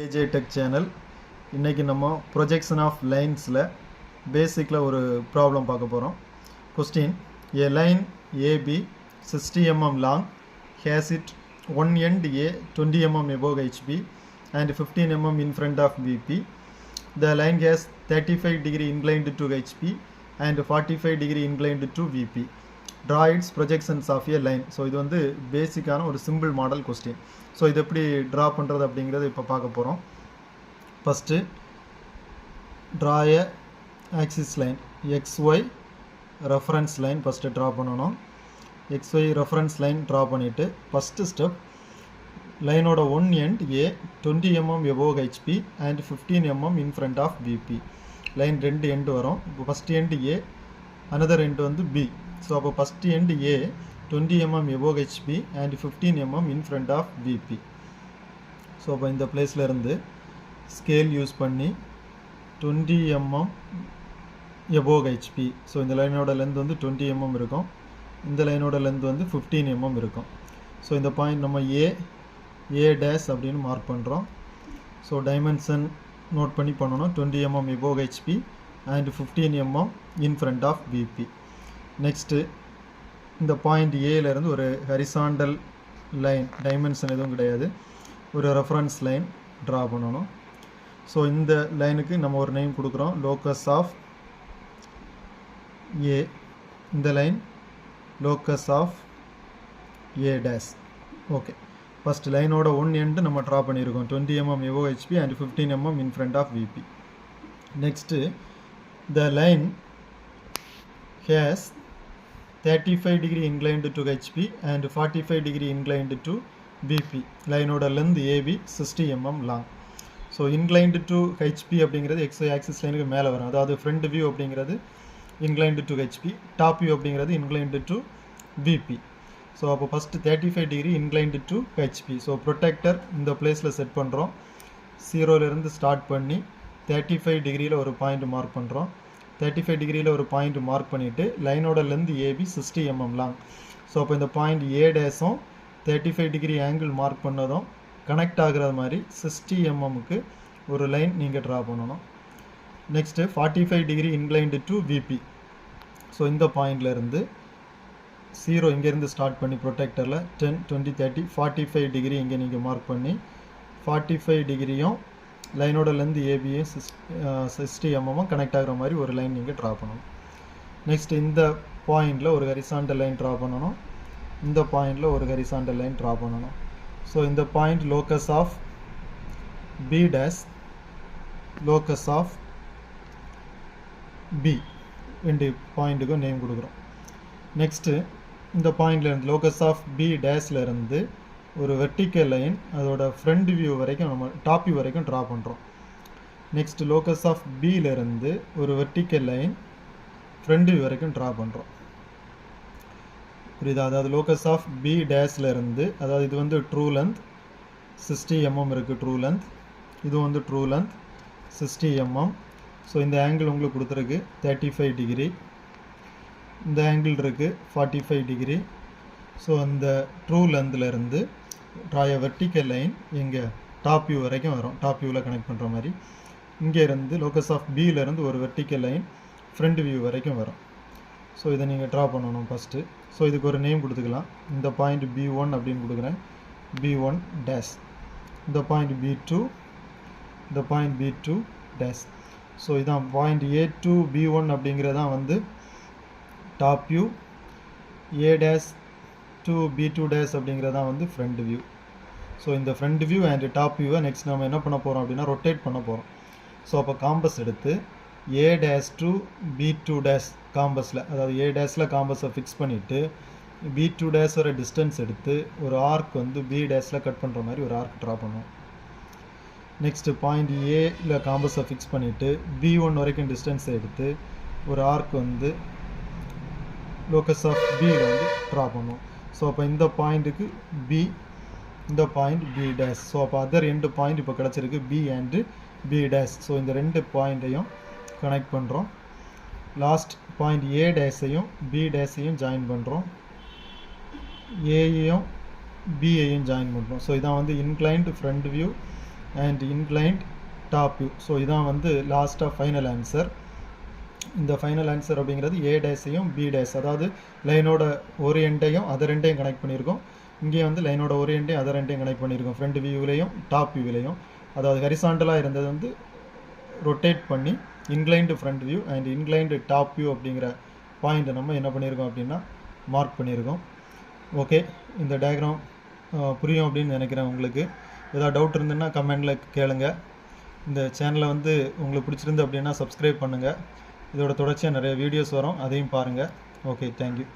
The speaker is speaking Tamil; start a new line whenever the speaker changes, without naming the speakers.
AJ Tech channel. இன்னைக்கு நம்ம projection of linesல basically ஒரு problem பார்க்க போறோம். Question: A line AB 60 mm long has it one end A 20 mm above HP and 15 mm in front of VP. The line has 35 degree inclined to HP and 45 degree inclined to VP. Draw its projections of a line. So இது வந்து பேசிக்கான ஒரு சிம்பிள் மாடல் கொஸ்டின். ஸோ இது எப்படி ட்ரா பண்ணுறது அப்படிங்கிறத இப்போ பார்க்க போகிறோம். First draw a axis line XY reference line first draw பண்ணணும். XY ரெஃபரன்ஸ் லைன் ட்ரா பண்ணிவிட்டு ஃபஸ்ட்டு ஸ்டெப் லைனோட one end A 20 mm above HP and 15 mm in front of VP. Line ரெண்டு எண்டு வரும். இப்போ first end A, another end வந்து B. ஸோ அப்போ first end A 20 mm above HP and 15 mm in front of VP. So அப்போ இந்த பிளேஸில் இருந்து ஸ்கேல் யூஸ் பண்ணி 20 mm above HP. ஸோ இந்த லைனோட லென்த் வந்து 20 mm இருக்கும். இந்த லைனோட லென்த் வந்து 15 mm இருக்கும். ஸோ இந்த பாயிண்ட் நம்ம A டேஷ் அப்படின்னு மார்க் பண்ணுறோம். ஸோ டைமென்ஷன் நோட் பண்ணி பண்ணணும். 20 mm above HP and 15 mm in front of VP. Next இந்த பாயிண்ட் ஏலேருந்து ஒரு ஹரிசாண்டல் லைன், டைமென்ஷன் எதுவும் கிடையாது, ஒரு ரெஃபரன்ஸ் லைன் ட்ரா பண்ணணும். ஸோ இந்த லைனுக்கு நம்ம ஒரு நேம் கொடுக்குறோம், லோக்கஸ் ஆஃப் ஏ. இந்த line locus of A dash. Okay, first லைனோட ஒன் எண்டு நம்ம ட்ரா பண்ணியிருக்கோம், 20 mm above HP and 15 mm in front of VP. Next the line has 35 degree inclined to HP and 45 degree inclined to VP. லைனோட length AB 60 mm long. So inclined to HP அப்படிங்கிறது XY ஆக்சிஸ் லைனுக்கு மேலே வரும். அதாவது ஃப்ரண்ட் வியூ அப்படிங்கிறது inclined to HP, top view அப்படிங்கிறது inclined to VP. ஸோ அப்போ first 35 degree inclined to HP. So protractor இந்த பிளேஸில் செட் பண்ணுறோம். 0லேருந்து ஸ்டார்ட் பண்ணி 35 டிகிரியில் ஒரு பாயிண்ட் மார்க் பண்ணுறோம். 35 டிகிரியில் ஒரு பாயிண்ட் மார்க் பண்ணிவிட்டு லைனோட length AB 60 mm long. So அப்போ இந்த பாயிண்ட் A டேஸும் 35 டிகிரி ஆங்கிள் மார்க் பண்ணதும் கனெக்ட் ஆகிற மாதிரி 60 mmக்கு ஒரு லைன் நீங்கள் ட்ரா பண்ணணும். Next 45 degree inclined to VP. So இந்த பாயிண்ட்லேருந்து 0 இங்கேருந்து ஸ்டார்ட் பண்ணி ப்ரொடெக்டரில் 10, 20, 30, 45 டிகிரி இங்கே நீங்கள் மார்க் பண்ணி 45 டிகிரியும் லைனோட லென்த் ஏபியும் 60 mm கனெக்ட் ஆகிற மாதிரி ஒரு லைன் நீங்கள் ட்ரா பண்ணணும். நெக்ஸ்ட் இந்த பாயிண்டில் ஒரு ஹரிசாண்டல் லைன் ட்ரா பண்ணணும். இந்த பாயிண்டில் ஒரு ஹரிசாண்டல் லைன் ட்ரா பண்ணணும். ஸோ இந்த point locus of B dash, locus of B, ரெண்டு பாயிண்ட்டுக்கும் நேம் கொடுக்குறோம். நெக்ஸ்ட்டு இந்த பாயிண்ட்லேருந்து லோக்கஸ் ஆஃப் B டேஷ்லேருந்து ஒரு வெர்டிக்கல் லைன் அதோட ஃப்ரண்ட் வியூ வரைக்கும் நம்ம டாப் வியூ வரைக்கும் ட்ரா பண்ணுறோம். நெக்ஸ்ட் லோக்கஸ் ஆஃப் பியிலேருந்து ஒரு வெர்டிக்கல் லைன் ஃப்ரண்ட் வியூ வரைக்கும் ட்ரா பண்ணுறோம். புரியுதா? அதாவது லோக்கஸ் ஆஃப் B டேஷ்லேருந்து, அதாவது இது வந்து ட்ரூ லென்த் 60 mm இருக்குது, ட்ரூ லென்த். இது வந்து ட்ரூ லென்த் 60 mm. ஸோ இந்த ஆங்கிள் உங்களுக்கு கொடுத்துருக்கு 35 டிகிரி. இந்த ஆங்கிள் இருக்குது 45 டிகிரி. ஸோ அந்த ட்ரூ லென்த்லேருந்து ட்ராய வெர்டிக்கல் லைன் எங்கே டாப் வியூ வரைக்கும் வரும், டாப் வியூவில் கனெக்ட் பண்ணுற மாதிரி. இங்கேருந்து லோக்கஸ் ஆஃப் பியிலேருந்து ஒரு வெர்டிக்கல் லைன் ஃப்ரண்ட் வியூ வரைக்கும் வரும். ஸோ இதை நீங்கள் ட்ரா பண்ணணும் ஃபஸ்ட்டு. ஸோ இதுக்கு ஒரு நேம் கொடுத்துக்கலாம். இந்த பாயிண்ட் B1 அப்படின்னு கொடுக்குறேன், B1 டேஷ். இந்த பாயிண்ட் B2, இந்த பாயிண்ட் B2 டேஷ். ஸோ இதான் பாயிண்ட் A2 B1 அப்படிங்கிறதான் வந்து top view. A dash to B2 dash அப்படிங்கிறதான் வந்து ஃப்ரண்ட் வியூ. ஸோ இந்த ஃப்ரண்ட் வியூ அண்ட் டாப் வியூவை நெக்ஸ்ட் நம்ம என்ன பண்ண போகிறோம் அப்படின்னா ரொட்டேட் பண்ண போகிறோம். ஸோ அப்போ காம்பஸ் எடுத்து A dash to B2 dash காம்பஸில், அதாவது A டேஷில் காம்பஸை ஃபிக்ஸ் பண்ணிவிட்டு B2 டேஷ் வர டிஸ்டன்ஸ் எடுத்து ஒரு ஆர்க் வந்து B டேஷில் கட் பண்ணுற மாதிரி ஒரு ஆர்க் ட்ரா பண்ணுவோம். நெக்ஸ்ட்டு பாயிண்ட் ஏல காம்பஸை ஃபிக்ஸ் பண்ணிவிட்டு B1 வரைக்கும் டிஸ்டன்ஸை எடுத்து ஒரு ஆர்க் வந்து லோக்கஸ் ஆஃப் பியில் வந்து ட்ரா பண்ணுவோம். ஸோ அப்போ இந்த பாயிண்ட்டுக்கு B, இந்த பாயிண்ட் B டேஷ். ஸோ அப்போ அதர் ரெண்டு பாயிண்ட் இப்போ கிடச்சிருக்கு, B and B dash. So இந்த ரெண்டு பாயிண்ட்டையும் கனெக்ட் பண்ணுறோம். லாஸ்ட் பாயிண்ட் A டேஷையும் B டேஷையும் ஜாயின் பண்ணுறோம். ஏயையும் பிஐயும் ஜாயின் பண்ணுறோம். ஸோ இதான் வந்து inclined front view and inclined top view. So இதான் வந்து லாஸ்ட்டாக ஃபைனல் ஆன்சர். இந்த ஃபைனல் ஆன்சர் அப்படிங்கிறது ஏ டேஸையும் பி டேஸ், அதாவது லைனோட ஒரு எண்டையும் அதர் எண்டையும் கனெக்ட் பண்ணியிருக்கோம். இங்கே வந்து லைனோட ஒரு எண்டையும் அதர் எண்டையும் கனெக்ட் பண்ணியிருக்கோம், ஃப்ரண்ட் வியூவிலையும் டாப் வியூவிலையும். அதாவது ஹரிசாண்டலாக இருந்தது வந்து ரொட்டேட் பண்ணி inclined front view and inclined top view அப்படிங்கிற பாயிண்ட்டை நம்ம என்ன பண்ணியிருக்கோம் அப்படின்னா மார்க் பண்ணியிருக்கோம். ஓகே, இந்த டயக்ராம் புரியும் அப்படின்னு நினைக்கிறேன். உங்களுக்கு ஏதாவது டவுட் இருந்துன்னா கமெண்டில் கேளுங்க. இந்த சேனலை வந்து உங்களுக்கு பிடிச்சிருந்து அப்படின்னா சப்ஸ்கிரைப் பண்ணுங்கள். இதோட தொடர்ச்சியாக நிறைய வீடியோஸ் வரும், அதையும் பாருங்கள். Okay, thank you.